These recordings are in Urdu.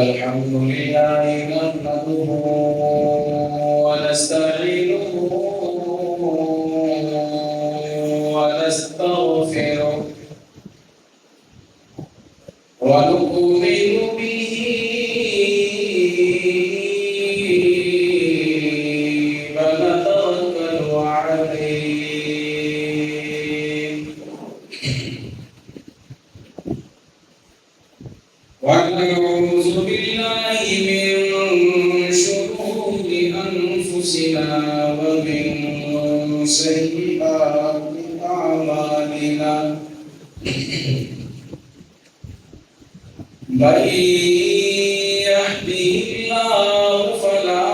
الحمد لله نحمده ونستعينه ونستغفره ونؤمن به ونتوكل عليه ونعوذ بالله من شرور أنفسنا ومن سيئات أعمالنا من يهده الله فلا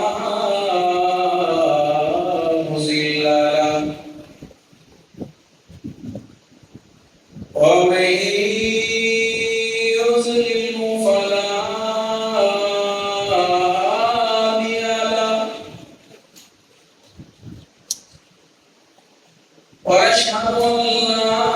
مضل له ومن يضلل فلا هادي له وأشهد أن لا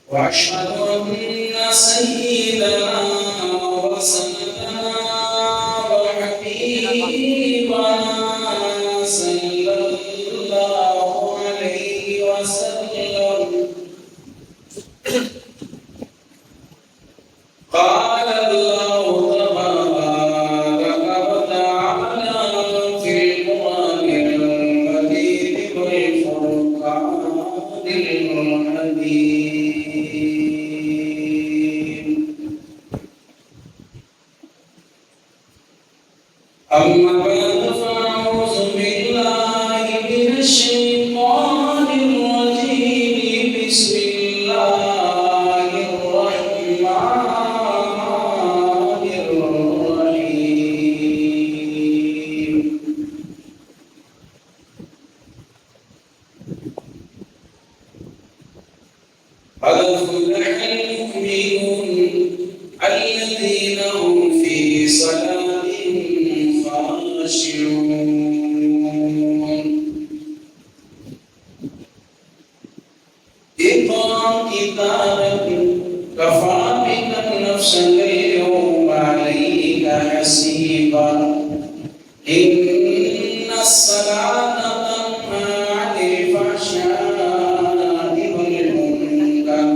وأشهد أن سيدنا وسندنا وحبيبنا صلى الله عليه وسلم قال الله تبارك وتعالى في القرآن المجيد والفرقان المحمود أما بعد فأعوذ بالله من الشيطان الرجيم بسم الله الرحمن الرحيم قد أفلح المؤمنون الذين هم في صلاتهم خاشعون اقرأ كتابك كفى بك نفسك اليوم عليك حسيبا إن الصلاة تنهى عن الفحشاء والمنكر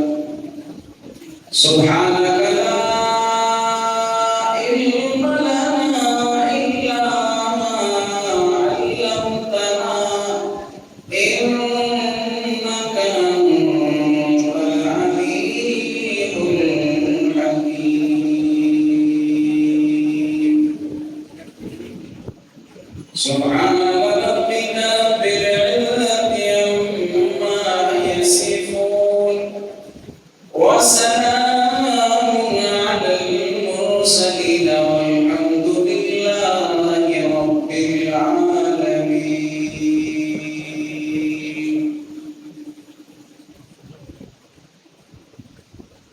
سبحانك لا علم لنا إلا ما علمتنا إنك أنت العليم الحكيم سبحان ربك رب العزة عما يصفون وسلام على المرسلين والحمد لله رب العالمين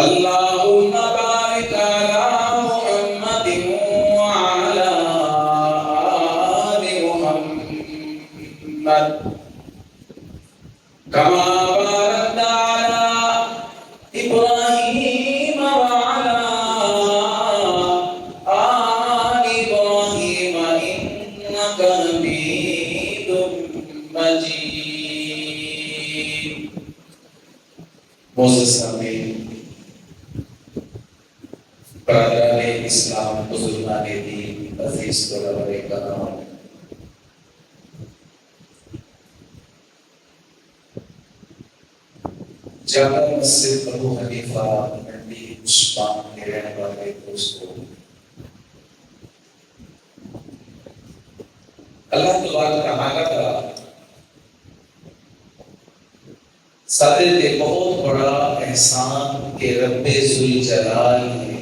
اللهم بارك على محمد وعلى آل محمد كما باركت على إبراهيم وعلى آل إبراهيم إنك حميد مجيد. معزز سامعین، برادران اسلام، بزرگان دین، عزیز طلباء کرام، جامع مسجد ابو حنیفہ منڈی عثمان کے رہنے والے دوستوں، اللہ تبارک و تعالیٰ کا سارے لئے بہت بڑا احسان کہ رب ذوالجلال نے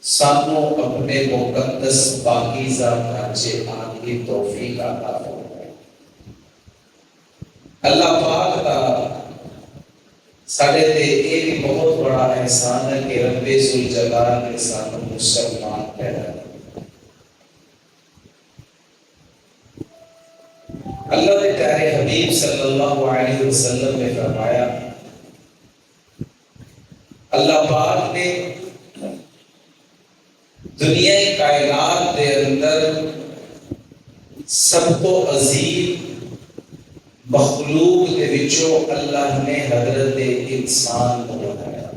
سانوں اپنے مقدس پاکیزہ ڈھانچے آنے کی توفیق عطا فرمائے. اللہ پاک کا سارے لئے ایک بہت بڑا احسان ہے کہ رب ذوالجلال نے سانوں مسلمان پیدا کیا. اللہ نے پیارے حبیب صلی اللہ علیہ وسلم نے فرمایا، اللہ پاک نے دنیا کائنات کے اندر سب کو عظیم مخلوق کے وچوں اللہ نے حضرت انسان کو بنایا.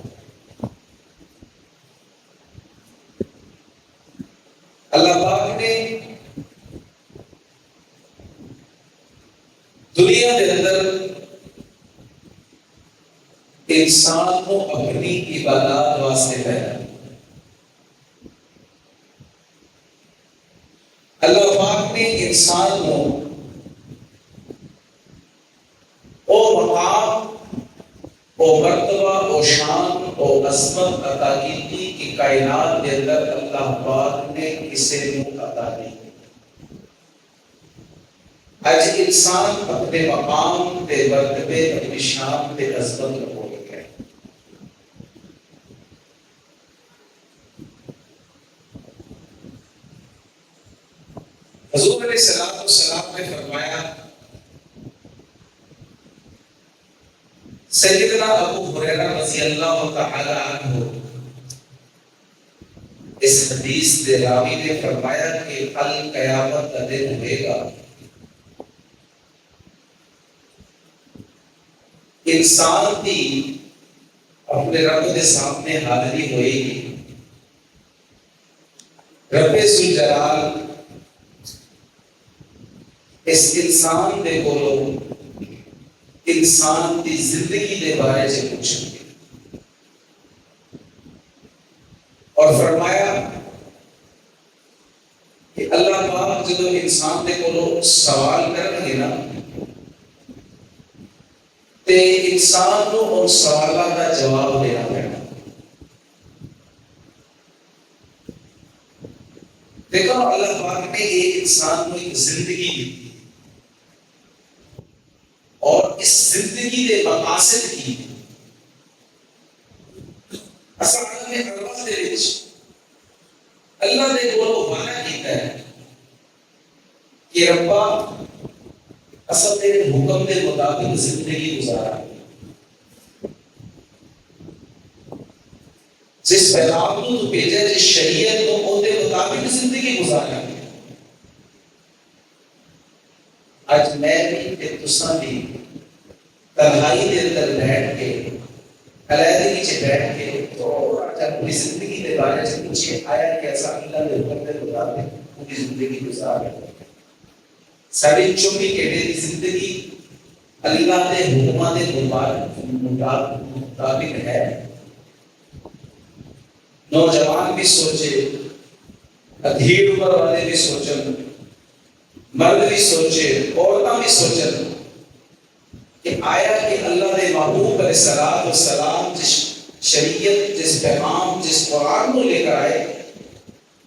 اللہ پاک نے دنیا کے اندر انسان کو اپنی عبادات واسطے پیدا. اللہ پاک نے انسان کو او مقام، او مرتبہ، او شان، او عظمت عطا کی تھی کہ کائنات کے اندر اللہ پاک نے کسی کو عطا نہیں. آج انسان اپنے مقام تے مرتبے، اپنی شان تے عظمت رکھو گے. حضور علیہ السلام نے فرمایا، سیدنا ابو ہریرہ رضی اللہ تعالی عنہ اس حدیث دے راوی نے فرمایا کہ کل قیامت کا دن ہوئے گا، انسان کی اپنے رب کے سامنے حاضری ہوئے گی. رب ذوالجلال اس انسان دے کولو انسان کی زندگی دے بارے سے پوچھیں گے اور فرمایا کہ اللہ پاک جب انسان دے کولو سوال کریں گے نا تے انسان کو ان سوالات کا جواب دینا پڑنا. دیکھو اللہ پاک نے ایک انسان کو ایک زندگی دی اور اس زندگی دے مقاصد کی اصل میں ارواح دے وچ اللہ نے بولو وعدہ کیتا ہے کہ ربا اصل تیرے حکم کے مطابق زندگی گزارا، جس پیغام کو تو بھیجا، جس شریعت کو وہ کے مطابق زندگی گزارا. آج میں بھی تساں بھی تنہائی دے اندر بیٹھ کے علیحدگی سے بیٹھ کے تھوڑا سا اپنی زندگی کے بارے سے پوچھے آیا کہ ایسا اللہ کے حکم کے مطابق پوری زندگی گزار رہے ہیں. ساری چوبی گھنٹے کی زندگی اللہ کے حکمات مطابق ہے. نوجوان بھی سوچے، ادھیڑ عمر والے بھی سوچن، مرد بھی سوچے، عورتیں بھی سوچن کہ آیا کہ اللہ نے محبوب علیہ السلام جس شریعت، جس پیغام، جس قرآن کو لے کر آئے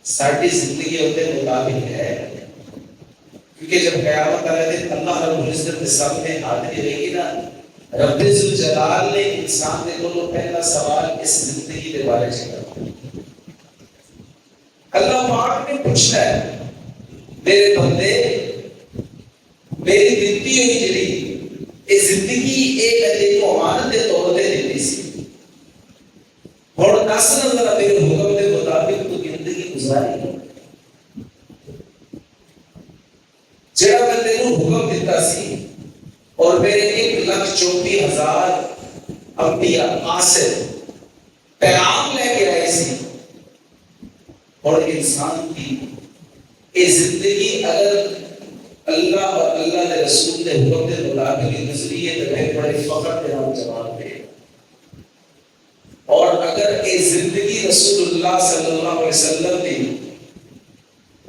ساری زندگی ہوتے مطابق ہے. کیونکہ جب قیامت والے دن اللہ رب العزت کے سامنے حاضری رہے گی نا، رب ذوالجلال نے انسان دے کولوں پہلا سوال اس زندگی دے بارے چ کرنا. اللہ پاک نے پوچھنا ہے میرے بندے میری دتی ہوئی جڑی اے زندگی ایک تے کو امانت دے طور تے دتی سی. ہن دس نہ ذرا میرے حکم دے مطابق تو زندگی گزاری جڑا میں تینوں حکم دیتا سی اور میرے 1,34,000 انبیاء قاصد پیغام لے کے آئے سی. اور انسان کی یہ زندگی اگر اللہ اور اللہ کے رسول کے حکم کے مطابق گزری ہے تو بہت بڑے فخر کے نام جواب دے. اور اگر یہ زندگی رسول اللہ صلی اللہ علیہ وسلم کی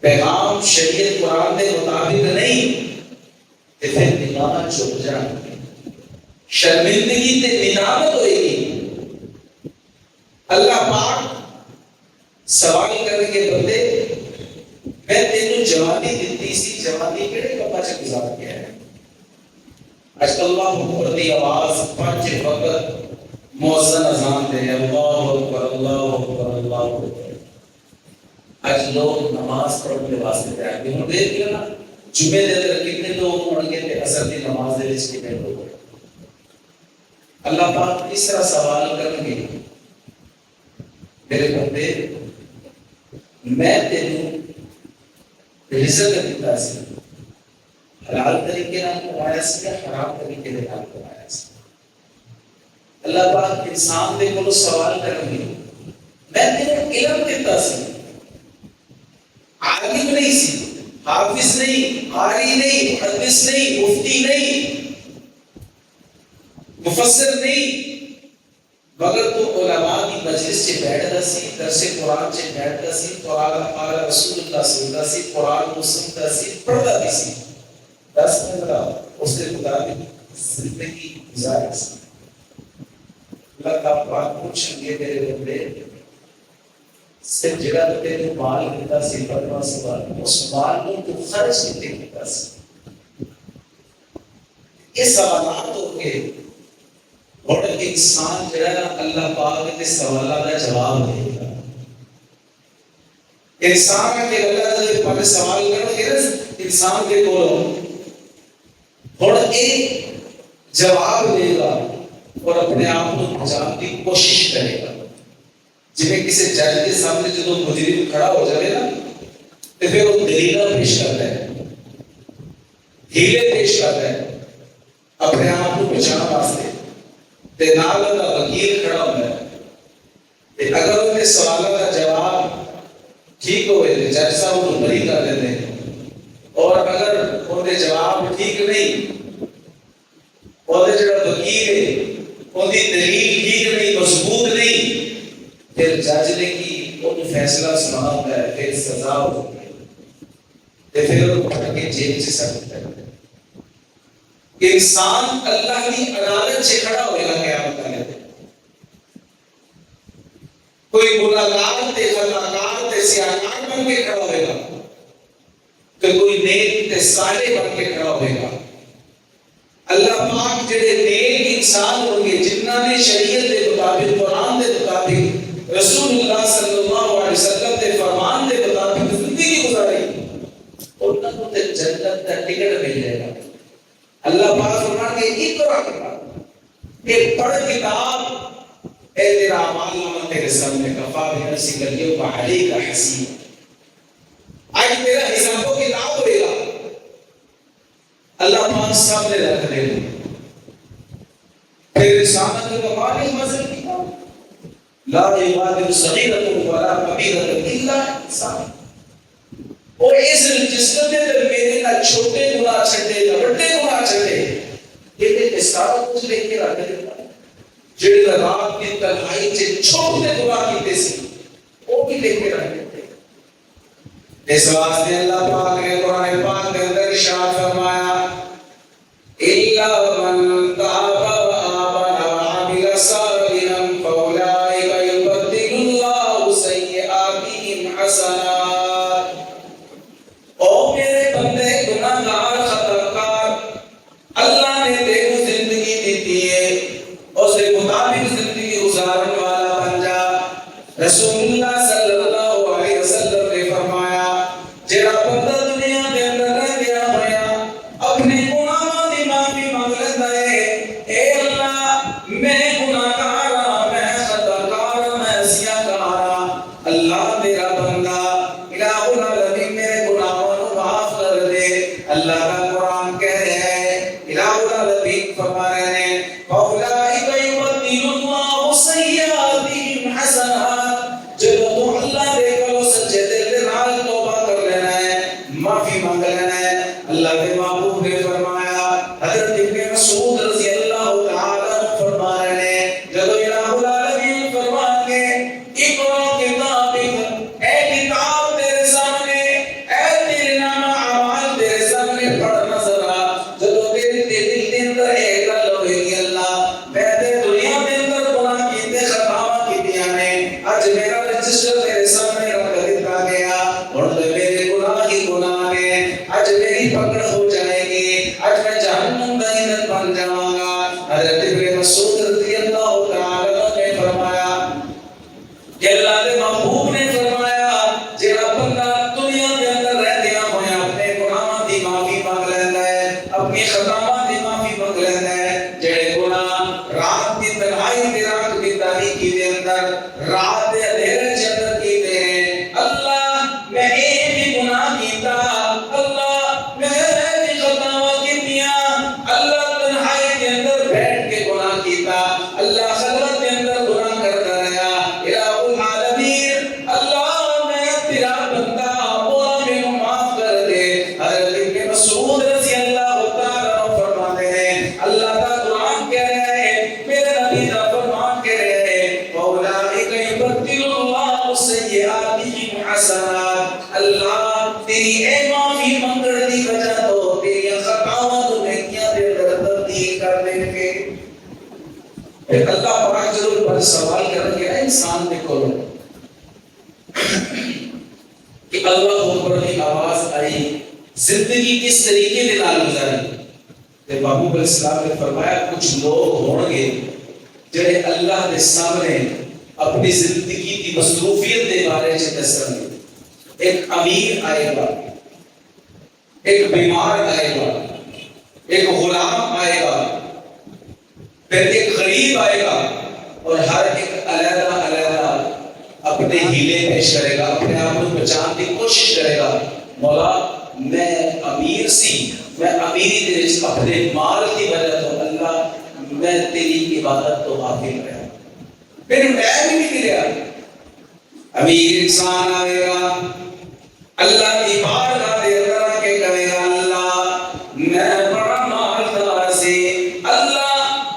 پیغام شریعت قرآن کے مطابق نہیں تو پھر ندامت چھپ جانا, شرمندگی تے ندامت ہوئے گی. اللہ پاک سوال کرنے کے بندے میں تینوں جوانی دیتی سی, جوانی کیڑے کپا چ گزار گیا ہے. اج اللہ اکبر دی آواز پانچ وقت مؤذن اذان دے اللہ اکبر اللہ اکبر اللہ اکبر. اج لوگ نماز پڑھنے کے واسطے تیار نہیں ہوں. دیکھ لینا جمعے دے اندر کتنے لوگ ہوں گے تے عصر دی نماز دے وچ کتنے لوگ. اللہ پاک اس طرح سوال کریں گے میرے بندے میں تینوں رزق دیتا سی, حلال طریقے نال کمایا سی یا حرام طریقے نال کمایا سی. اللہ پاک انسان دے کولوں سوال کریں گے میں تینوں علم دیتا سی, عالم نہیں سی, حافظ نہیں, قاری نہیں, محدث نہیں, مفتی نہیں, مفسر نہیں, مگر تو علماء کی مجلس سے بیٹھتا سی, درس قرآن سے بیٹھتا سی, قرآن قال رسول اللہ سنتا سی, قرآن کو سنتا سی, پڑھتا بھی سی. 10-15 اس کے مطابق زندگی گزاری سی. اللہ کا پاک پوچھیں گے میرے بندے صرف جگہ تو تیرے مال دیتا سی, پڑھنا سوال اس مال کو تو خرچ کتنے دیتا سی. یہ سوالات ہو کے اور انسان جو ہے اللہ پاک کے سوالات کا جواب دے گا. انسان کے اللہ سے پہلے سوال کرو گے انسان کے کولوں اور ایک جواب دے گا اور اپنے آپ کو بچانے کی کوشش کرے گا. جنہیں کسی جج کے سامنے جو مجرم کھڑا ہو جائے نا تو پھر وہ دلیل پیش کرتا ہے, ہیلے پیش کرتا ہے اپنے آپ کو بچانے واسطے. تے نال دا وکیل کھڑا ہوتا ہے, تے اگر ان کے سوالوں کا جواب ٹھیک ہوئے تو جج صاحب کو بری کر دیتے ہیں, اور اگر ان کے جواب ٹھیک نہیں اور جڑا وکیل ہے ان کی دلیل ٹھیک نہیں, مضبوط نہیں, پھر جج نے کی ان فیصلہ سناتا ہے, پھر سزا ہوتی ہے, تے پھر ان کو پکڑ کے جیل سے سکتا ہے. انسان اللہ کی عدالت سے کھڑا ہوئے گا قیامت کا دن. کوئی گناہگار تے خطاکار تے سیاہکار بن کے کھڑا ہوئے گا تو کوئی نیک تے صالح بن کے کھڑا ہوئے گا. اللہ پاک جڑے نیک انسان ہوں گے جنہاں نے شریعت کے مطابق قرآن کے مطابق رسول اللہ صلی اللہ علیہ وسلم کے فرمان کے مطابق زندگی گزاری انہاں کو تے جنت کا ٹکٹ مل جائے گا. اللہ پاک فرمان کے اقرا کرنا کہ پڑھ کتاب اے تیرا اعمال نامہ تیرے سامنے کفا بنفسک الیوم علیک حسیبا. آج تیرا حساب و کتاب ہوئے گا, اللہ پاک سامنے رکھ دے گا. پھر رسالت المال مزل کتاب لا یغادر صغیرۃ ولا کبیرۃ الا احصاها. اور اس رجسٹر دے اندر میرے نہ چھوٹے گناہ چھڈے نہ بڑے گناہ چھڈے, یہ سارا کچھ لکھ کے رکھ دیتا ہے. جڑے رات کی تنہائی سے چھوٹے گناہ کیتے سی وہ بھی لکھ کے رکھ دیتے. اس واسطے اللہ پاک نے قرآن پاک کے اندر ارشاد فرمایا الا من تاب وآمن وعمل صالحا فاولئک یبدل اللہ سیئاتہم حسنات. اللہ نے دیکھو زندگی دیتی ہے رسول اللہ صلی اللہ علیہ وسلم نے فرمایا جڑا بندہ دنیا دے اندر رہ گیا ہویا اپنے گناہاں دی معافی مانگ لیندا ہے، اے اللہ میں گناہگار ہاں، میں خطا کار ہاں، میں سیاہ کار ہاں، اللہ میرا بندہ الہ العالمین میرے گناہوں کو معاف کر دے۔ اللہ کا قرآن کہہ رہا ہے، الہ العالمین فرما رہے ہیں فَأُولَٰئِكَ يُبَدِّلُ اللَّهُ سَيِّئَاتِهِمْ حَسَنَاتٍ، جب تو اللہ دے کرو سچے دل دے نال توبہ کر لینا ہے، معافی مانگ لینا ہے۔ اللہ کے محبوب نے فرمایا، حضرت ابن مسعود رضی اللہ تعالیٰ عنہ فرما رہے ہیں جب الہ العالمین فرمان گے اقرأ کتابک، اے کتاب تیرے سامنے، اے تیرے نامہ اعمال تیرے سامنے پڑھنا ذرا، جب تیرے دل کے اندر ایک گل ہوگی اللہ میں تے دنیا کے اندر گناہ کیتے خطاواں کیتیاں نے، اج میرا رجسٹر تیرے سامنے رکھ دیتا گیا، اور میرے گناہ ہی گناہ نے، اج میری پکڑ ہو جائے گی، اج میں جہنم کا ایندھن بن جاواں گا۔ حضرت ابن مسعود رضی اللہ تعالی عنہ نے فرمایا کہ اللہ کے محبوب نے فرمایا جڑا بندہ دنیا کے اندر رہدیا ہویا اپنے گناہاں دی معافی مانگ لیندا ہے، اپنی خطاواں دی معافی مانگ لیندا ہے، جڑے گناہ رات دی تنہائی تے رات دی تاریکی دے اندر رات دے اندھیرے دے اندر کیتے ہیں، اللہ میں یہ بھی گناہ کیتا، اللہ میں یہ بھی خطاواں کیتیاں، اللہ تنہائی کے اندر بیٹھ کے گناہ کیتا، اللہ خلوت کے اندر گناہ کرتا رہا، الہ العالمین اللہ میں تیرا بندہ اور میرے معاف کر دے۔ حضرت ابن مسعود رضی اللہ تعالیٰ عنہ فرماتے ہیں اللہ کا قرآن کہہ رہا ہے، میرے نبی کا فرمان کہہ رہا ہے فَأُولَٰئِكَ يُبَدِّلُ اللَّهُ سَيِّئَاتِهِمْ حَسَنَاتٍ، اللہ تیری اے معافی منگنے دی وجہ تو تیری خطاواں تو نیکیاں دے اندر تبدیل کر دیں گے۔ ایک اللہ پاک ضرور پر سوال کر کے انسان دیکھو کہ اللہ اکبر کی آواز آئی، زندگی کس طریقے دے نال گزاری تے محبوب علیہ السلام نے فرمایا کچھ لوگ ہون گے جڑے اللہ دے سامنے اپنی زندگی کی مصروفیت دے بارے میں دسن گے۔ ایک امیر آئے گا، ایک بیمار آئے گا، ایک غلام آئے گا، پھر ایک غریب آئے گا، اور ہر ایک علیحدہ علیحدہ اپنے ہیلے پیش کرے گا، اپنے آپ کو بچانے کی کوشش کرے گا۔ مولا میں امیر سی، میں امیری تیرے اپنے مال کی وجہ تو اللہ میں تیری عبادت تو حاصل رہا، پھر میں بھی نہیں گریا۔ امیر انسان آئے گا اللہ کی بارگاہ دے اندر آ کے کہے گا اللہ میں بڑا مالدار سی، اللہ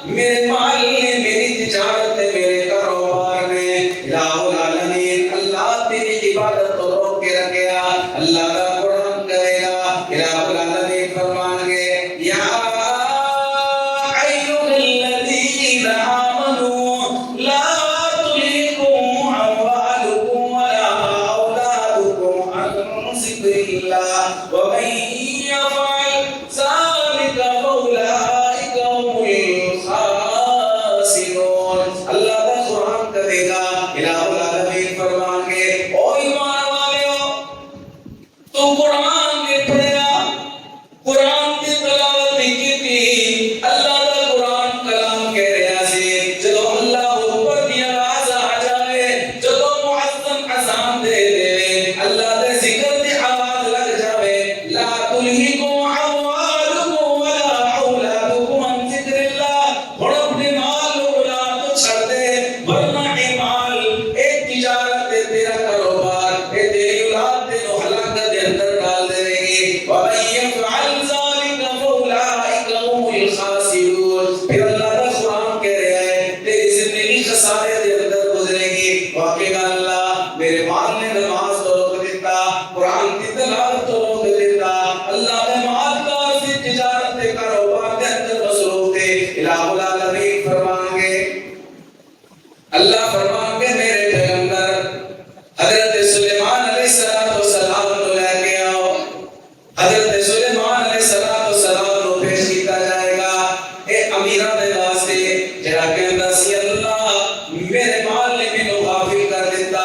میرے مال نے، میری تجارت نے، میرے کاروبار نے الہ العالمین اللہ تیری عبادت کو روک کے رکھیا۔ اللہ کا قرآن کہے گا، الہ العالمین فرمان گے یا ایھا الذین آمنوا لا تلہکم اموالکم ولا اولادکم عن ذکر اللہ ومن یفعل ذلک فاولئک هم الخاسرون۔ اللہ کا قرآن کہے گا، الہ العالمین فرمان گے او ایمان والےو تو قرآن نے پڑھے گا، قرآن کی تلاوت کی تھی، اللہ کا قرآن کلام کہہ رہا سی، جدو اللہ اوپر دی آواز آ جائے، جدو معظم اذان دے دے، اللہ دے ذکر دی آواز لگ جائے، لا تلہکم اموالکم ولا اولادکم عن ذکر اللہ، اور اپنے مال و اولاد کو چھڑ دے، ورنہ اے مال، اے تجارت دے، تیرا کاروبار، اے تیری اولاد دے نو ہلاکت دے اندر ڈال دے گی۔ وَمَن يَفْعَلْ ذَلِكَ فَأُولَٰئِكَ هُمُ الْخَاسِرُونَ۔ پھر اللہ کا قرآن کہہ رہا ہے تیری زندگی خسارے دے اندر گزرے گی۔ واقعی اللہ میرے مال نے نماز تو روک دیتا، قرآن کی تلاوت تو روک دیتا، اللہ نے مالدار سی، تجارت کے کاروبار کے اندر مصروف تھے۔ الہ العالمین فرمان گے، اللہ فرمان گے میرے پیغمبر حضرت سلیمان علیہ السلام کو لے کے آؤ، حضرت سلیمان علیہ السلام کو پیش کیتا جائے گا۔ اے امیرہ دے واسطے جڑا کہندا سی اللہ میرے مال نے مینوں غافل کر دیتا،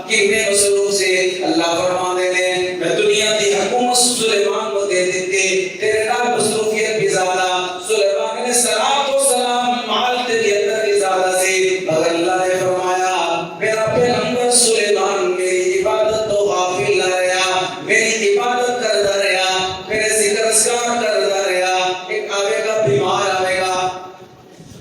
کتنے مصروف سے اللہ فرماتے ہیں میں دنیا دی حکومت سلیمان کو دے دیتی تیرے نال مصروفیت بھی زیادہ سلیمان علیہ السلام مال تیری اندر بھی زیادہ سے مگر اللہ نے فرمایا میرا پیغمبر سلیمان میری عبادت تو غافل نہ رہا میری عبادت کرتا رہا میرے ذکر اذکار کرتا رہا ایک آگے کا بیمار آئے گا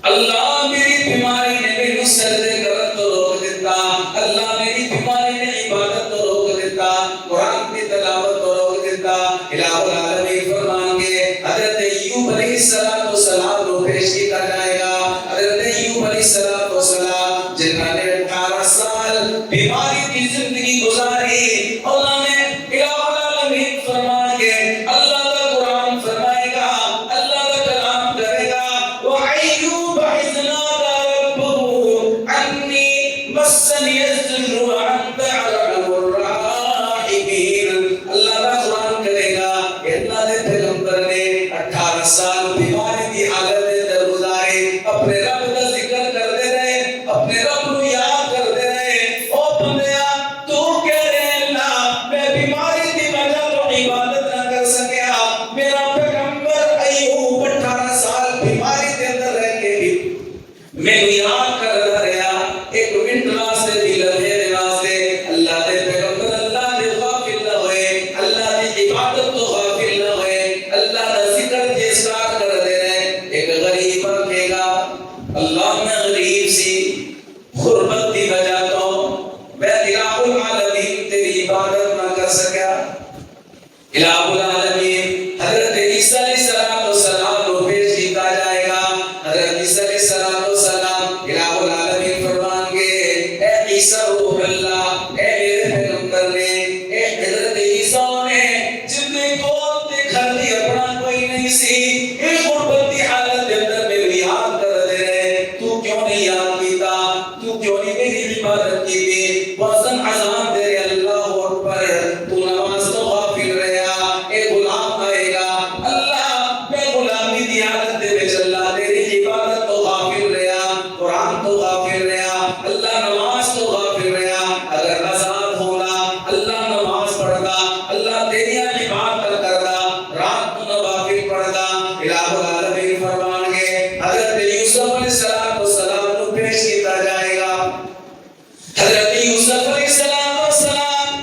اللہ میری بیماری نے میرے سجدے کرنے تو روک دیتا اللہ میری بیماری نے عبادت تو روک دیتا قرآن کی تلاوت تو روک دیتا الہ العالمین فرمان کے حضرت ایوب علیہ السلام کو پیش کیا جائے گا حضرت ایوب علیہ السلام جنہوں نے 18 سال بیماری کی زندگی گزاری اللہ نے الہ العالمین فرمان کے اللہ کا قرآن فرمائے گا اللہ کا کلام کرے گا وَأَيُّوبَ إِذْ نَادَىٰ رَبَّهُ أَنِّي مَسَّنِيَ الضُّرُّ وَأَنتَ أَرْحَمُ الرَّاحِمِينَ اللہ کا قرآن کرے گا اللہ نے پیغمبر نے 18 سال بیماری کی حالت میں در گزارے اپنے رب کا ذکر کرتے رہے اپنے رب کو یاد کرتے رہے او بندیا تو کہہ رہے اللہ میں بیماری کی وجہ تو عبادت نہ کر سکیا میرا پیغمبر ایوب 18 سال بیماری کے اندر رہ کے بھی میں یاد کرتا رہا ایک منٹ واسطے بھی لمحے واسطے اللہ دے پیغمبر اللہ دے غافل نہ ہوئے اللہ دی عبادت تو غافل نہ ہوئے اللہ دا ذکر جسکار کر دے رہے ایک غریب کہے گا اللہ میں غریب سی غربت دی وجہ تو میں الہ العالمین تیری عبادت نہ کر سکیا الہ العالمین حضرت عیسیٰ علیہ السلام کو پیش کیا جائے گا حضرت عیسیٰ علیہ السلام الہ العالمین فرمان کے اے عیسیٰ روح اللہ اے میرے پیغمبر نے اے حضرت عیسیٰ نے جن کو دیکھا دی اپنا کوئی نہیں سی اے غربت دی حالت کے اندر میری یاد کر دے رہے تو کیوں نہیں یاد کیتا تو کیوں نہیں میری عبادت کی تھی وزن عذاب دے رہے اللہ اکبر تو نماز تو غافل رہا اے غلام آئے گا اللہ میں غلامی دی حالت دے بچ اللہ تیری عبادت تو غافل رہا قرآن تو غافل رہا اللہ نماز تو غافل رہا اگر عذاب ہونا اللہ نماز پڑھتا اللہ تیری عبادت کرتا رات کو نوافل پڑھتا الہ العالمین فرمان کے حضرت یوسف علیہ السلام کو پیش کیا جائے گا حضرت یوسف علیہ السلام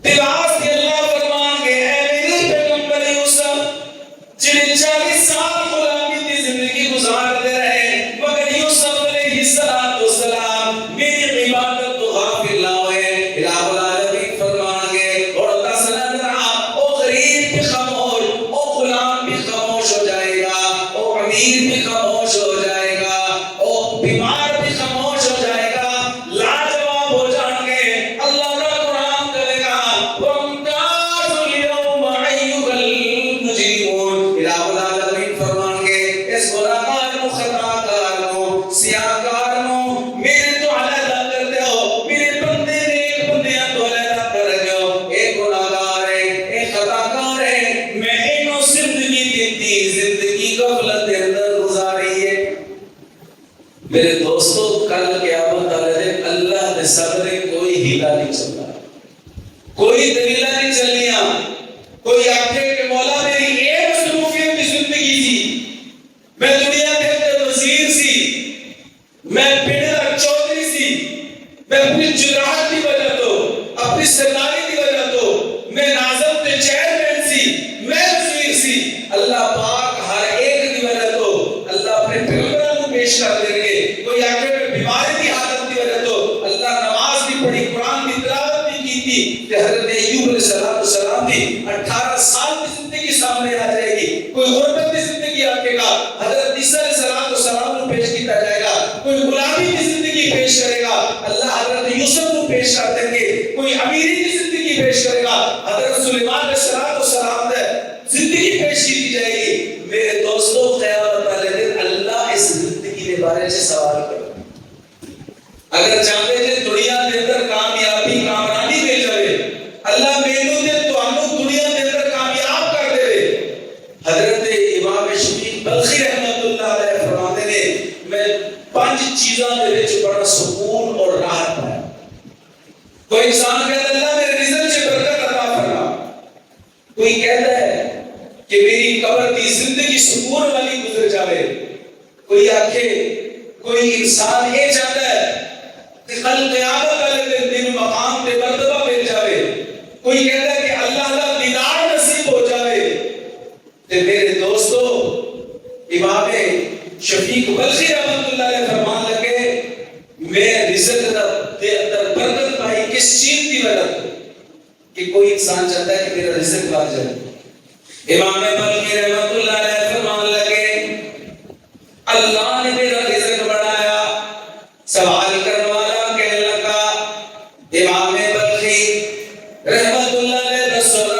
تلاش کے اللہ فرمان کے اے میرے پیغمبر یوسف جن 40 سال غلامی کی زندگی گزارتے رہے مگر یوسف علیہ السلام میری عبادت تو غافل نہ ہوئے الہ العالمین فرمان کے اور اللہ صلی اللہ علیہ وسلم او غریب بھی خاموش او غلام بھی خاموش ہو جائے گا او امیر بھی خاموش ہو جائے گا او بیمار بھی خاموش ہو جائے گا لاجواب ہو جائیں گے اللہ کا قرآن کرے گا وَامْتَازُ الْيَوْمَ أَيُّهَا الْمُجْرِمُونَ الہ العالمین فرمان کے اس گناہگار کو خطا کار کو سیاہ کار کو میرے تو علیحدہ کرتے ہو میرے بندے نیک بندیاں تو علیحدہ کر دو ایک گناہگار ہے ایک خطا کار ہے میں انہوں زندگی دیتی زندگی غفلت کے اندر گزاری ہے میرے دوستو کل قیامت والے دن اللہ نے صبر کوئی ہیلا نہیں چلتا کوئی دلیلہ نہیں چلنیاں کوئی آکھے کہ مولا میری اے مصروفیت کی زندگی تھی میں دنیا کے اندر وزیر سی میں پنڈ کا چودھری سی میں اپنی جراحت کی وجہ تو اپنی سرداری کی وجہ تو میں ناظم تے چیئرمین سی میں وزیر سی اللہ پاک ہر ایک کی وجہ تو اللہ اپنے پیغمبروں کو پیش کر دیں گے کوئی آگے میں بیماری کی حالت کی وجہ تو اللہ نماز بھی پڑھی قرآن کی تلاوت بھی کی تھی کہ حضرت ایوب علیہ السلام بھی 18 سال کی زندگی سامنے آ جائے گی کوئی غربت کی زندگی آکے گا حضرت عیسیٰ علیہ السلام کو پیش کیا جائے گا کوئی غلامی کی زندگی پیش کرے گا اللہ حضرت یوسف کو پیش کر دیں گے کوئی امیری کی زندگی پیش کرے گا حضرت سلیمان علیہ السلام نے زندگی پیش کی جائے گی میرے دوستو قیامت والے دن اللہ اس زندگی کے بارے میں سوال کرے اگر چاہتے ہیں دنیا کے اندر کامیابی کامرانی مل جائے اللہ مینوں دے تانوں دنیا کے اندر کامیاب کر دے حضرت امام شفیع بلخی رحمۃ اللہ علیہ فرماتے ہیں میں 5 چیزاں دے وچ بڑا سکون اور راحت پایا کوئی انسان کہتا ہے اللہ میرے رزق سے برکت عطا فرما، کوئی کہتا ہے کہ میری قبر کی زندگی سکون والی گزر جاوے، کوئی آکھے کوئی انسان یہ چاہتا ہے کہ کل قیامت والے دن مقام پہ مرتبہ مل جاوے، کوئی کہتا ہے کہ اللہ کا دیدار نصیب ہو جاوے۔ تے میرے دوستو، امام شفیق بلخی رحمۃ اللہ علیہ فرمان لگے میں رزق دے اندر برکت پائی کس چیز کی وجہ کہ کوئی انسان چاہتا ہے کہ میرا رزق بڑھ جائے۔ امام بلخی رحمۃ اللہ علیہ فرمان لگے اللہ نے میرا رزق بڑھایا۔ سوال کرنے والا کہنے لگا امام بلخی رحمۃ اللہ علیہ رسول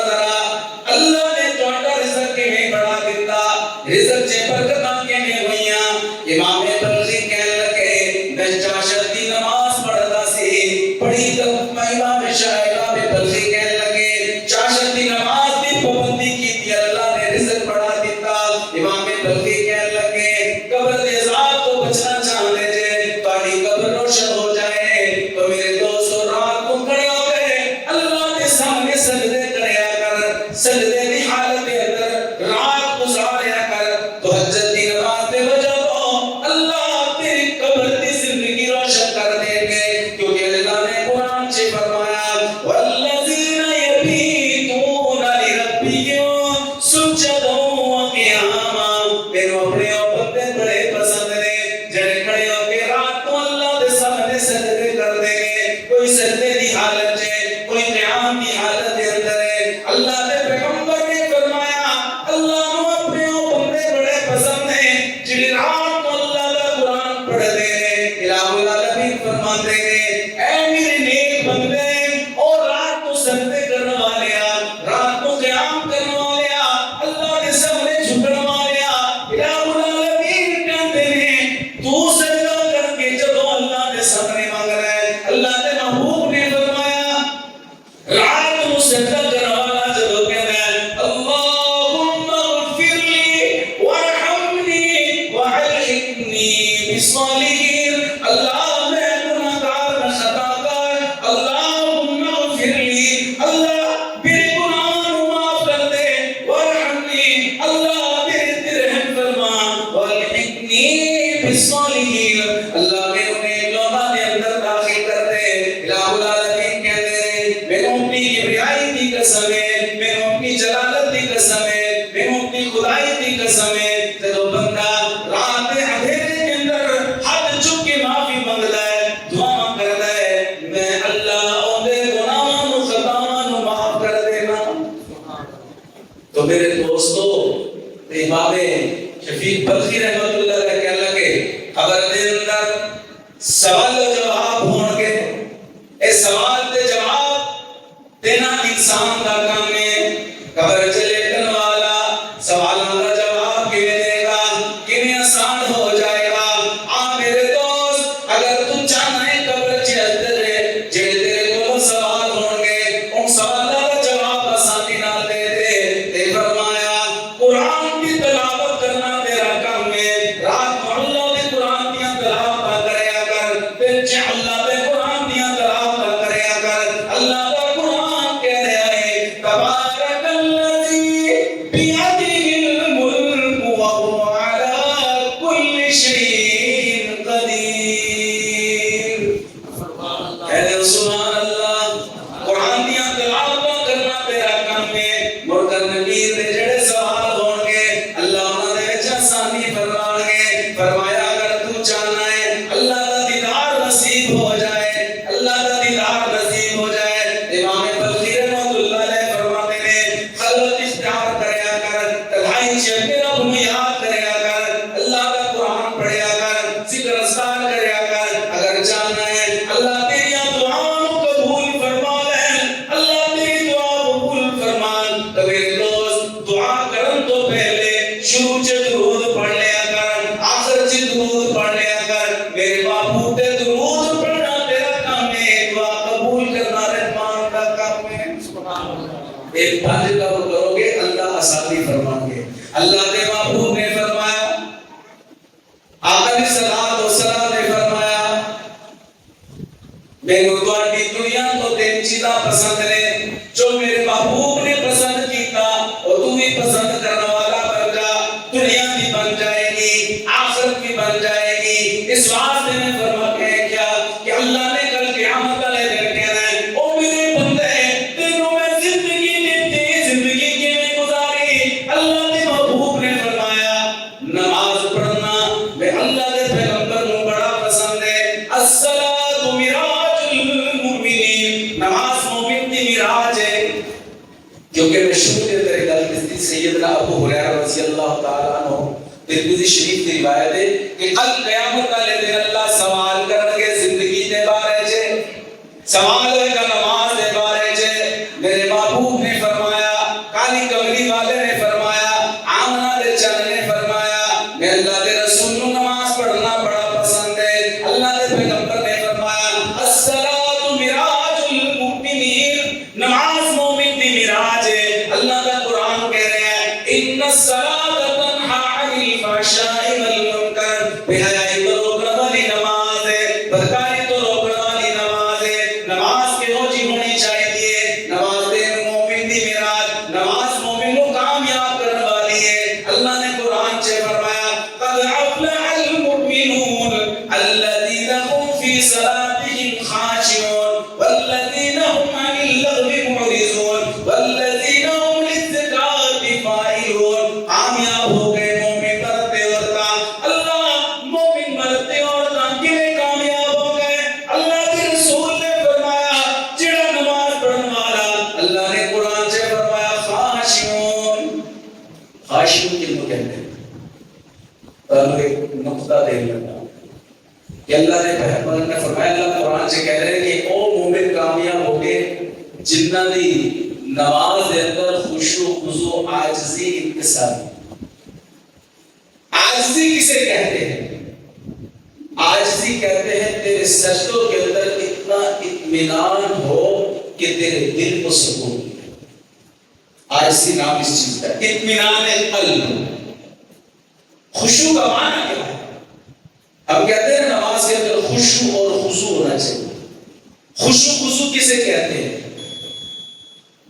اللہ نے تہاڈا رزق کیویں بڑھا دیتا، رزق چ برکتاں کیویں ہوئیاں؟ امام بلخی کہنے لگے میں چاشت دی نماز پڑھدا سی، پڑھی تو امام شاہ بلخی کہنے لگے چاشت دی نماز دی پابندی کی اللہ نے رزق بڑھا دیتا۔ امام بلخی کہنے لگے قبر دے عذاب تو بچنا چاہتے جے تہاڈی قبر روشن ہو جائے تو میرے دوستو رات کو کھڑے ہو گئے اللہ کے سامنے سجدے کریا کر، سجدے دی حالت کے اندر رات گزاریا کر، تہجد دی نماز پہ وجہ ہو اللہ تیری قبر دی زندگی روشن کر دیں گے، کیونکہ اللہ نے قرآن سے فرمایا والذین یبیتون لربہم سجدا وقیاما، میرے اپنے بندے بڑے پسند نے جڑے کھڑے ہو کے رات کو اللہ دے سامنے سجدے کر دیں گے، کوئی سجدے دی حالت ہے کوئی قیام دی حالت دے اندر ہے۔ اللہ دے پیغمبر نے فرمایا اللہ نو اپنے بندے بڑے پسند ہیں جڑے رات کو اللہ دا قرآن پڑھ دے ہیں۔ الہ العالمین فرماتے ہیں اے میرے نیک بندے اور رات کو سجدے کرنے والے، رات کو قیام کرنے والے، اللہ کے سامنے جھکنے والے، الہ العالمین کہتے ہیں تو سجدہ کر کے جب اللہ کے سامنے مانگ رہا ہے، اللہ کے محبوب نے فرمایا رات کو سجدہ کرنے والا جب کہتا ہے اللہم اغفر لی وارحمنی والحقنی بالصالحین، اللہ میں گناہگار میں خطا کار، اللہم اغفر لی، اللہ میرے گناہوں کو معاف کر دے، وارحمنی، اللہ میرے رحم فرما، والحقنی بالصالحین، اللہ میرے انہیں لوگوں کے اندر داخل کر دے۔ الہ العالمین کہتے ہیں میں اپنی کبریائی کی قسم ہے، میں اپنی جلالت کی قسم ہے، میں اپنی خدائی کی قسم ہے، جب بندہ رات کے اندھیرے کے اندر ہاتھ چک کے معافی مانگتا ہے، دعا کرتا ہے میں اللہ اوندا گناہاں نو خطاواں نو معاف کر دینا۔ تو میرے دوستو امام شفیق بلخی رحمۃ اللہ علیہ کہنے لگے قبر دے اندر سوال و جواب ہون گے، اے سوال تے جواب دینا انسان دا کام ہے۔ قبر چ لیٹن والا سوالاں دا جواب کیویں دے گا، کیویں آسان ہو جائے گا؟ آ میرے دوست اگر تو چاہنا ہے قبر چ اندر جڑے تیرے کول سوال ہون گے ان سوالاں دا جواب آسانی نال دے دے۔ تے فرمایا قرآن کی تلاوت کرنا تیرا کام ہے، رات کو اللہ دے قرآن دیاں تلاوت کریا کر، پھر چ اللہ دے قرآن دیاں تلاوت کریا کر۔ اللہ دا قرآن کہہ رہا ہے تبارک الذی بیدہ الملک وہو علی کل شیء قدیر۔ کہہ سبحان اللہ، قرآن دیاں تلاوت کرنا تیرا کام ہے، مرکر نبی دے جڑے سوال ہون گے اللہ انہاں دے وچ آسانی فرمان گے۔ فرمایا اگر تو چاہنا ہے اللہ دا دیدار نصیب ہو جائے، اللہ دا دیدار نصیب ہو جائے، امام بلخی رحمۃ اللہ علیہ فرماتے ہیں خلوت اختیار کریا کر، تنہائی چ اپنے رب نو یاد کریا کر، اللہ دا قرآن پڑھیا کر، ذکر اذکار کریا کر۔ اگر چاہنا ہے اللہ تیری دعاؤں کو قبول فرما لے، اللہ تیری دعا قبول فرما، تو میرے دوست دعا کرن تو پہلے شروع چ درود پڑھ لیا کر، آخر چ درود پڑھ لیا کر۔ میرے باپو تے درود پڑھنا تیرا کام ہے، دعا قبول کرنا رحمان کا کام ہے۔ ایک پانچ کام کرو گے اللہ آسانی فرمائیں گے۔ اللہ کے محبوب نے فرمایا، آقا علیہ الصلوۃ والسلام نے فرمایا میں تہاڈی دنیا تو یہ چیزاں پسند نے جو میرے محبوب نے پسند کیتا اور تو بھی پسند کرنے والا بن جا، دنیا بھی بن جائے گی آخرت بھی بن جائے گی۔ اس واسطے میں فرما کہ کیا کہ اللہ نے کل قیامت والے دن کہنا ہے او میرے بندے تینوں میں زندگی دیتی، زندگی کیویں گزاری؟ اللہ کے محبوب نے فرمایا نماز پڑھنا میں اللہ کے پیغمبر کو بڑا پسند ہے۔ الصلاۃ معراج المؤمنین، نماز مومن کی معراج ہے۔ کیونکہ مشہور ہے میرے گل سیدنا ابو ہریرہ رضی اللہ تعالیٰ عنہ ترمذی شریف کی روایت ہے کہ کل قیامت والے دن اللہ سوال کرن گے زندگی دے بارے چ، سوال ہوئے گا نماز دے بارے چ۔ میرے محبوب نے فرمایا، کالی کملی والے نے فرمایا، آمنہ دے چن نے فرمایا میں اللہ کے رسول کو نماز پڑھنا بڑا پسند ہے۔ اللہ کے پیغمبر نے فرمایا الصلاۃ معراج المؤمنین، نماز مومن کی معراج ہے۔ اللہ کا قرآن کہہ رہے ہیں ان الصلاۃ تنہی عن الفحشاء والمنکر، بے حیائی کو روکنے والی نماز ہے، بدکاری کو روکنے والی نماز ہے۔ نماز کے روزی ہونی چاہیے، نماز دے مومن دی معراج، نماز مومن کو کامیاب کرنے والی ہے۔ اللہ نے قرآن سے فرمایا قد افلح المؤمنون الذین هم فی صلاتهم خاشعون والذین هم عن اللغو معرضون والذین هم للزکاة فاعلون۔ کامیاب ہو گئے مومن مرتے عورتاں۔ اللہ مومن مرتے عورتاں کیویں کامیاب ہو گئے؟ اللہ کے رسول نے فرمایا جڑا نماز پڑھنے والا، اللہ نے قرآن سے فرمایا خاشعون۔ خاشعون کن کو کہتے ہیں؟ اور ایک نقطہ دے لگا کہ اللہ نے پیغمبر نے فرمایا، اللہ قرآن سے کہہ رہے ہیں کہ او مومن کامیاب ہو گئے جنہاں دی نماز دے اندر خشوع خضوع عاجزی انکساری۔ عاجزی کسے کہتے ہیں؟ عاجزی کہتے ہیں تیرے سجدوں کے اندر اتنا اطمینان ہو کہ تیرے دل کو سکون ملے۔ عاجزی نام اس چیز کا اطمینان قلب۔ خشوع کا معنی کیا ہے؟ ہم کہتے ہیں نماز کے اندر خشوع اور خضوع ہونا چاہیے۔ خشوع خضوع کسے کہتے ہیں؟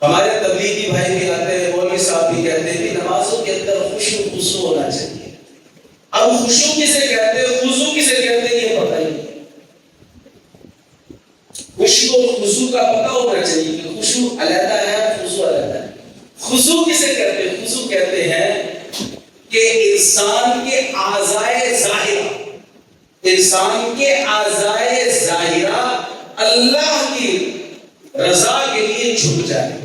ہمارے تبلیغی بھائی بھی آتے ہیں، مولوی صاحب بھی کہتے ہیں کہ نمازوں کے اندر خشوع خضوع ہونا چاہیے۔ اب خشوع کسے کہتے ہیں، خضوع کسے کہتے ہیں یہ پتہ ہی نہیں۔ خشوع اور خضوع کا پتہ ہونا چاہیے کہ خشوع علیحدہ ہے، خضوع علیحدہ ہے۔ خضوع کسے کہتے ہیں؟ خضوع کہتے ہیں کہ انسان کے اعضائے ظاہرہ، انسان کے اعضائے ظاہرہ اللہ کی رضا کے لیے جھک جائے۔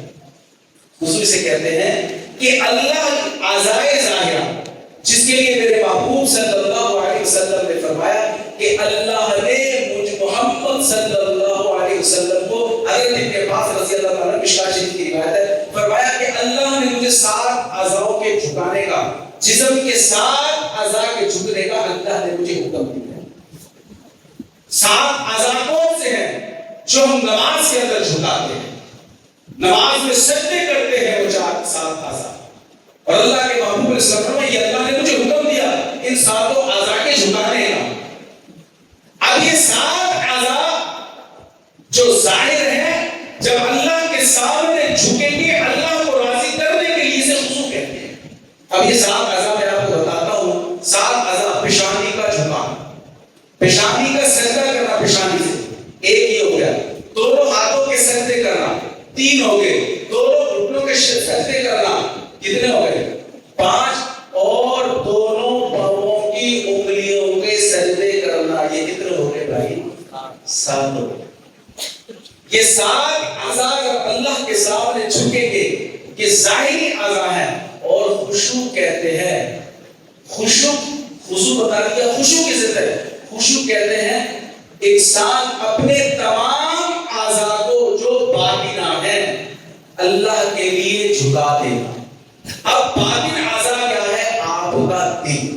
خضوع سے کہتے ہیں کہ اللہ کی اعضائے ظاہرہ، جس کے لیے میرے محبوب صلی اللہ علیہ وسلم نے فرمایا کہ اللہ نے مجھ محمد صلی اللہ علیہ وسلم کو، حضرت ابن عباس رضی اللہ تعالیٰ مشکاہ شریف کی روایت ہے، فرمایا کہ اللہ نے مجھے 7 اعضاؤں کے جھکانے کا، جسم کے 7 اعضاء کے جھکنے کا اللہ نے مجھے حکم دیا۔ 7 اعضاء کون سے ہیں جو ہم نماز کے اندر جھکاتے ہیں، نماز میں سجدے کرتے ہیں؟ وہ 7 اعضاء، اور اللہ کے محبوب نے فرمایا یہ اللہ نے مجھے حکم دیا ان 7 اعضاء کے جھکانے کا۔ اب یہ 7 اعضاء جو ظاہر ہیں جب اللہ کے سامنے جھکیں گے اللہ کو راضی کرنے کے لیے اسے خضوع کہتے ہیں۔ اب یہ 7 اعضاء میں آپ کو بتاتا ہوں۔ 7 اعضاء، پیشانی کا جھکانا، پیشانی کا سجدہ کرنا، پیشانی سے ایک ہی ہو گیا۔ دونوں ہاتھوں کے سجدے کرنا 3 ہو گئے۔ دونوں گھٹنوں کے سجدے کرنا کتنے ہو گئے؟ 5۔ اور دونوں پاؤں کی انگلیوں کے سجدے کرنا، یہ کتنے ہو گئے بھائی؟ 7 ہو گئے۔ یہ 7 اعضاء جب اللہ کے سامنے جھکیں گے، یہ ظاہری اعضاء ہیں۔ اور خشوع کہتے ہیں، خشوع خضوع بتا دیا، خشوع کسے کہتے ہیں؟ خشوع کہتے ہیں انسان اپنے تمام اعضاء کو جو باطنہ ہیں اللہ کے لیے جھکا دینا۔ اب باطن اعضاء کیا ہے؟ آپ کا دل۔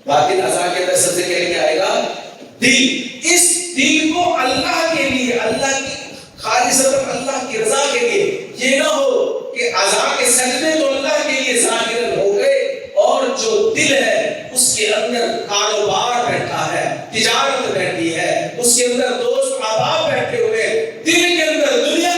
باطن اعضاء کے اندر سب سے پہلے کیا آئے گا؟ دل۔ اس دل کو اللہ کے لیے، اللہ کی خالصتاً اللہ کی رضا کے لیے، یہ نہ ہو کہ اعضاء کے سجدے تو اللہ کے لیے ظاہراً ہو گئے اور جو دل ہے اس کے اندر کاروبار بیٹھا ہے، تجارت بیٹھی ہے، اس کے اندر دوست احباب بیٹھے ہوئے، دل کے اندر دنیا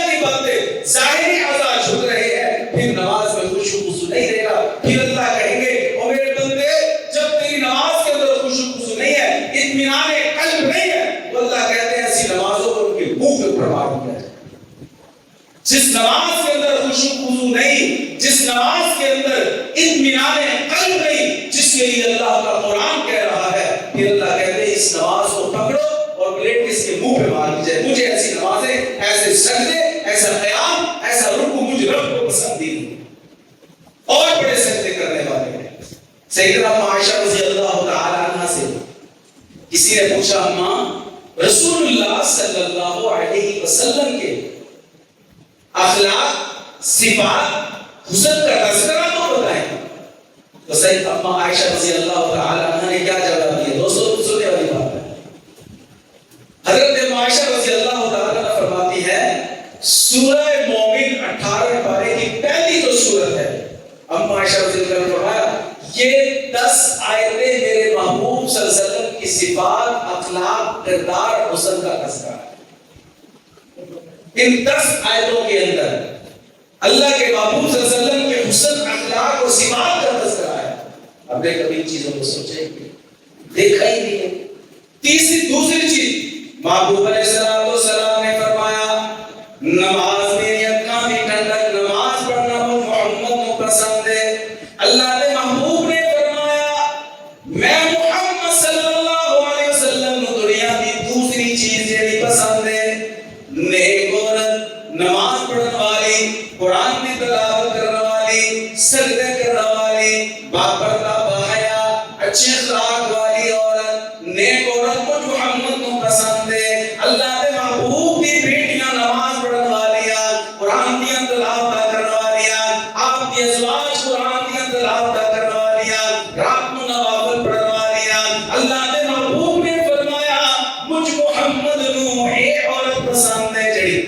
جس نماز کے اندر خشوع خضوع نہیں، جس نماز کے اندر اطمینان قلب نہیں، جس کے لیے اللہ کا قرآن کہہ رہا ہے کہ اللہ کہتے ہیں اس نماز کو پکڑو اور پلیٹ اس کے منہ پہ ماری جائے. مجھے ایسی نمازیں، ایسے سجدے، ایسا قیام، ایسا رکوع مجھ رب کو پسند نہیں. اور بڑے سجدے کرنے والے ہیں. سیدنا عائشہ رضی اللہ تعالی عنہ سے کسی نے پوچھا، اماں رسول اللہ صلی اللہ علیہ وسلم کے اخلاق، صفات، حسن کا تذکرہ تو بتائیں. تو سید اماں عائشہ رضی اللہ تعالی عنہ نے کیا جواب دیا؟ دوستو سننے والی بات ہے. حضرت عائشہ رضی اللہ تعالی عنہ فرماتی ہے سورہ مومن 18 پارے کی پہلی جو سورت ہے، اماں عائشہ رضی اللہ عنہ نے فرمایا یہ 10 آیتیں میرے محبوب صلی اللہ علیہ وسلم کی صفات، اخلاق، کردار، حسن کا تذکرہ ہے. ان 10 آیتوں کے اندر اللہ کے محبوب صلی اللہ علیہ وسلم کے حسن، اخلاق اور صفات کا تذکرہ ہے. اب نے کبھی چیزوں کو سوچے دیکھا ہی نہیں ہے. دوسری چیز محبوب علیہ السلام نے فرمایا نماز میری آنکھوں کی ٹھنڈک، نماز پڑھنا محمد کو پسند ہے. اللہ کے محبوب نے فرمایا میں محمد صلی اللہ علیہ وسلم کو دنیا کی دوسری چیز جیڑی پسند ہے نیک عورت، نماز پڑھنے والی، قرآن کی تلاوت کرنے والی، سجدے کرنے والی، باپردہ باحیا، اچھے اخلاق والی عورت، نیک عورت مجھ محمد کو پسند ہے. اللہ کے محبوب کی بیٹیاں نماز پڑھنے والیاں، قرآن کی تلاوت کرنے والیاں، آپ کی ازواج قرآن کی تلاوت کرنے والیاں، رات کو نوافل پڑھنے والیاں. اللہ کے محبوب نے فرمایا مجھ محمد نو ایک عورت پسند ہے جڑی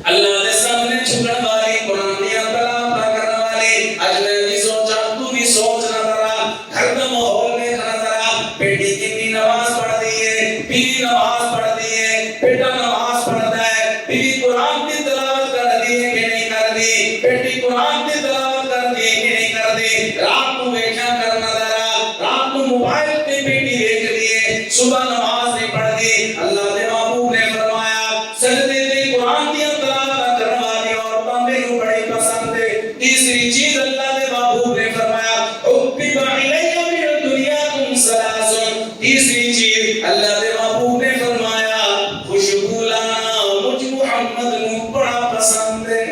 اللہ کے سامنے جھکنے والی، قرآن کی تلاوت کرنے والی. اج میں بھی سوچا تو بھی سوچنا ذرا، گھر کا ماحول میں ذرا بیٹی کتنی نماز پڑھتی ہے، بیوی نماز پڑھتی ہے، بیٹا نماز پڑھتا ہے، بیوی قرآن کی تلاوت کرتی ہے کہ نہیں کرتی، بیٹی قرآن کی تلاوت کرتی ہے کہ نہیں کرتی. رات کو بیٹھا کرنا ذرا، رات کو موبائل پہ بیٹی دیکھ لیے، صبح نماز نہیں پڑھتی. اللہ کے محبوب نے فرمایا سجدے میں قرآن کی تلاوت کرنے والی عورتیں میرے بڑی پسند ہے. تیسری چیز اللہ کے محبوب نے فرمایا حبب الیہ من الدنیا ثلاث. تیسری چیز اللہ کے محبوب نے فرمایا خوشبو لانا مجھ محمد کو بڑا پسند ہے.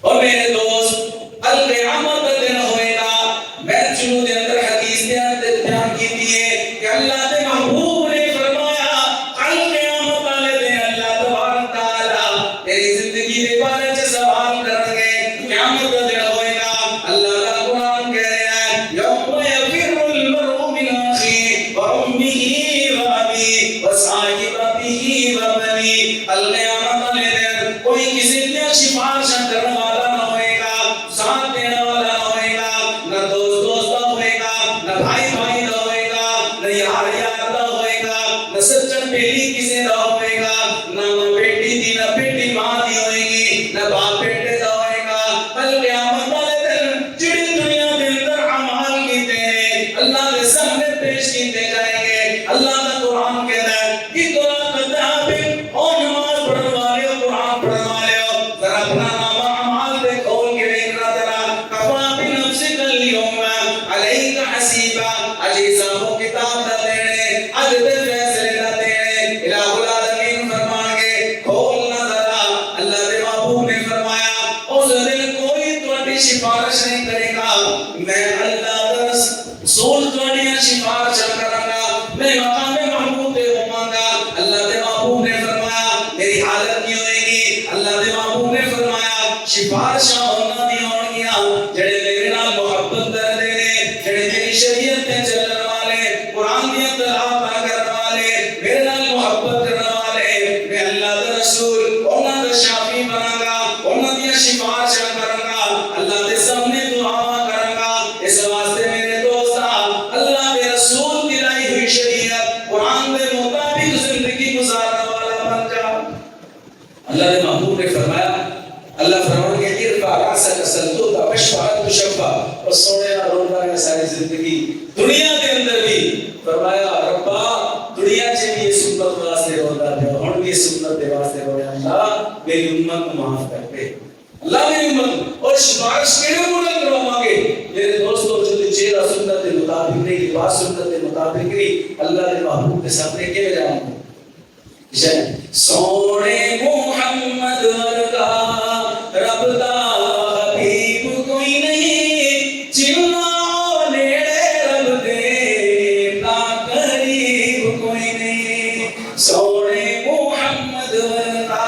اور میرے دوست القیامت کا دن ہوئے گا. میں شروع کے اندر حدیث بیان کی تھی کہ اللہ کے محبوب نے فرمایا القیامت والے دن اللہ تبارک تعالی تیری زندگی کے بارے میں سوال کریں گے. قیامت کا دن ہوئے گا. اللہ کا قرآن کہہ رہا ہے یوم یفر المرء من اخیہ وامہ وابیہ وصاحبتہ وبنیہ. القیامت والے دن کوئی کسی کی سفارش کرنے والا نہ ہوئے گا، ساتھ دینے والا نہ ہوئے گا، نہ دوست نہ ہوئے گا، نہ بھائی نہ ہوئے گا، نہ یار نہ ہوئے گا، نہ سچن بیلی کسی نہ ہوئے گا، نہ بیٹی دی نہ بیٹی ماں دی ہوئے گی، نہ باپ بیٹے نہ ہوئے گا. کل قیامت والے دن جڑی دنیا کے اندر اعمال کیتے ہیں اللہ کے سامنے پیش کیتے جائیں گے. اللہ کا قرآن کہتا ہے کہ قرآن کتاب اور نماز پڑھنے والے ہو، قرآن پڑھنے والے ہو، ذرا اپنا نام اعمال پہ کھول کے دیکھنا ذرا. کفا بنفسک اليوم علیک حسیبا. اج حساب و کتاب نہ دینے، اج تے فیصلے نہ دینے. الہ العالمین فرمان گے کھولنا ذرا. اللہ کے محبوب نے فرمایا اس دن کوئی تمہاری سفارش نہیں کرے گا، میں اللہ کا رسول تمہاری سفارش کروں گا، میں مقام محبوب پہ ہوں گا. اللہ کے محبوب نے فرمایا میری حالت نہیں ہوئے گی. اللہ کے محبوب نے فرمایا سفارشاں ہونا نہیں ہونگیاں جڑے میرے نال محبت کرتے ہیں، جڑے میری شریعت میں چلنے والے، قرآن کی تلاوت کرنے والے، میرے نال محبت کرنے والے. میں اللہ کا رسول انہاں دا شافی بناں گا، انہاں دی سفارشاں کروں گا، اللہ کے سامنے دعا کروں گا. اس واسطے میرے دوستا اللہ کے رسول کی لائی ہوئی شریعت قرآن کے مطابق زندگی گزارنے والا بن جا. اللہ کے محبوب نے فرمایا، اللہ فرمان کے ارفع راسک سلطوط بشفعت تشفع. اور سونے روزہ ہے ساری زندگی دنیا کے اندر بھی فرمایا ربا دنیا چ بھی یہ سنت واسطے روزہ ہے، ہن بھی سنت دے واسطے رویا اللہ. میری امت کو معاف کر دے اللہ میری امت اور سفارش کے لیے مدد کروا مانگے میرے دوستوں جو چہرہ سنت کے مطابق نہیں لباس سنت کے مطابق نہیں اللہ کے محبوب کے سامنے کے جاؤں سونے محمد ورگا رب دا حبیب کوئی نہیں جنا نیڑے رب دے تا قریب کوئی نہیں سونے محمد ورگا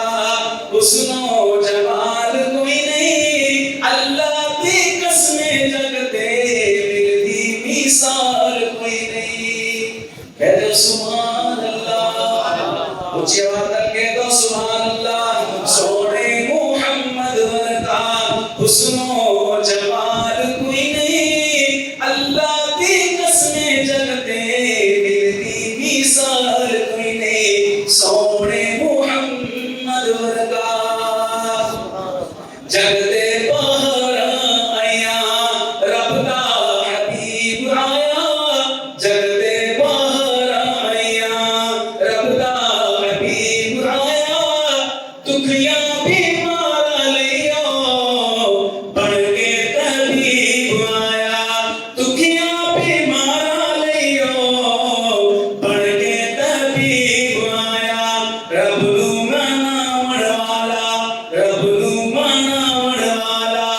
حسن و جمال کوئی نہیں اللہ کی قسمیں جگ دے ملتی مثال کوئی نہیں کہہ دو سبحان اللہ اچھی آواز کر کے دو سبحان اللہ سونے محمد ورگا حسن و جمال کوئی نہیں اللہ کی قسمیں جگ دے ملتی مثال کوئی نہیں سونے محمد ورگا جگ دے باہر آیا رب دا حبیب آیا جگ دے باہر آیا رب دا حبیب آیا دکھیاں بھی مارا لیو بڑھ کے طبیب آیا دکھیاں بھی مارا لیو بڑھ کے طبیب آیا رب نو مناون والا رب نو مناون والا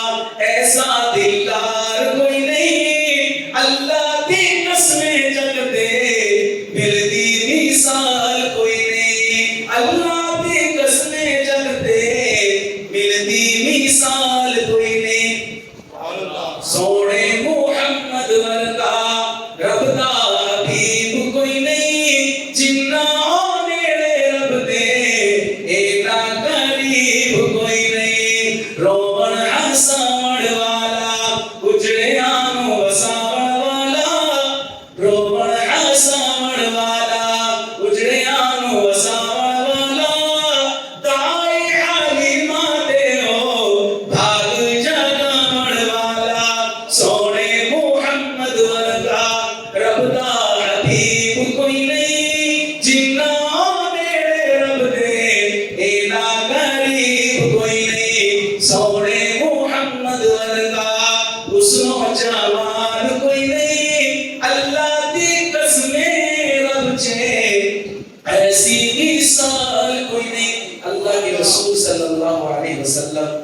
ایسا دلدار کوئی نہیں اللہ کی قسمیں جگ دے ملتی مثال کوئی نہیں اللہ کی قسمیں جگ دے ملتی مثال کوئی نہیں سونے محمد ورگا رب دا حبیب کوئی نہیں جنا نیڑے رب دے اینا قریب کوئی نہیں رومن ہساون والا اجڑیاں نو وساون والا رومن ہساون والا اجڑیاں نو وساون والا دائی حلیمہ دے ہو بھاگ جگاون والا سونے محمد ورگا رب دا حبیب کوئی نہیں جنا نیڑے رب دے اینا قریب کوئی نہیں سونے محمد ورگا حسن و جمال کوئی نہیں اللہ کی قسمیں رب چھے ایسی مثال کوئی نہیں اللہ کے رسول صلی اللہ علیہ وسلم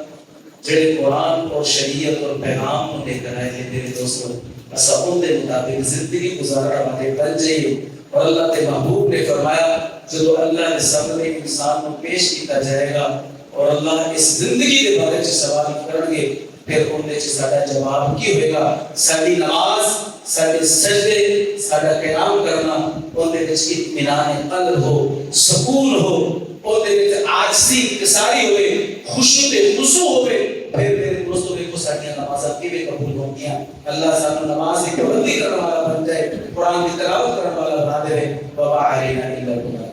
جڑے قرآن اور شریعت اور پیغام کو لے کر آئے تھے میرے دوستوں اسا ان دے مطابق زندگی گزارا والے بن جائیے اور اللہ کے محبوب نے فرمایا جو اللہ کے سامنے انسان کو پیش کیتا جائے گا اور اللہ اس زندگی کے بارے میں سوال کریں گے پھر ان نے ساڈا جواب کی ہوئے گا ساری نماز سارے سجدے سارا قیام کرنا ان دے وچ اطمینان قلب ہو سکون ہو ان دے وچ عاجزی انکساری ہوئے خشوع تے خضوع ہوئے پھر میرے دوستوں دیکھو ساری نمازاں کیویں قبول ہوں گیاں اللہ سانو نماز کی پابندی کرنے والا بن جائے قرآن کی تلاوت کرنے والا بنا دے وما علینا الا البلاغ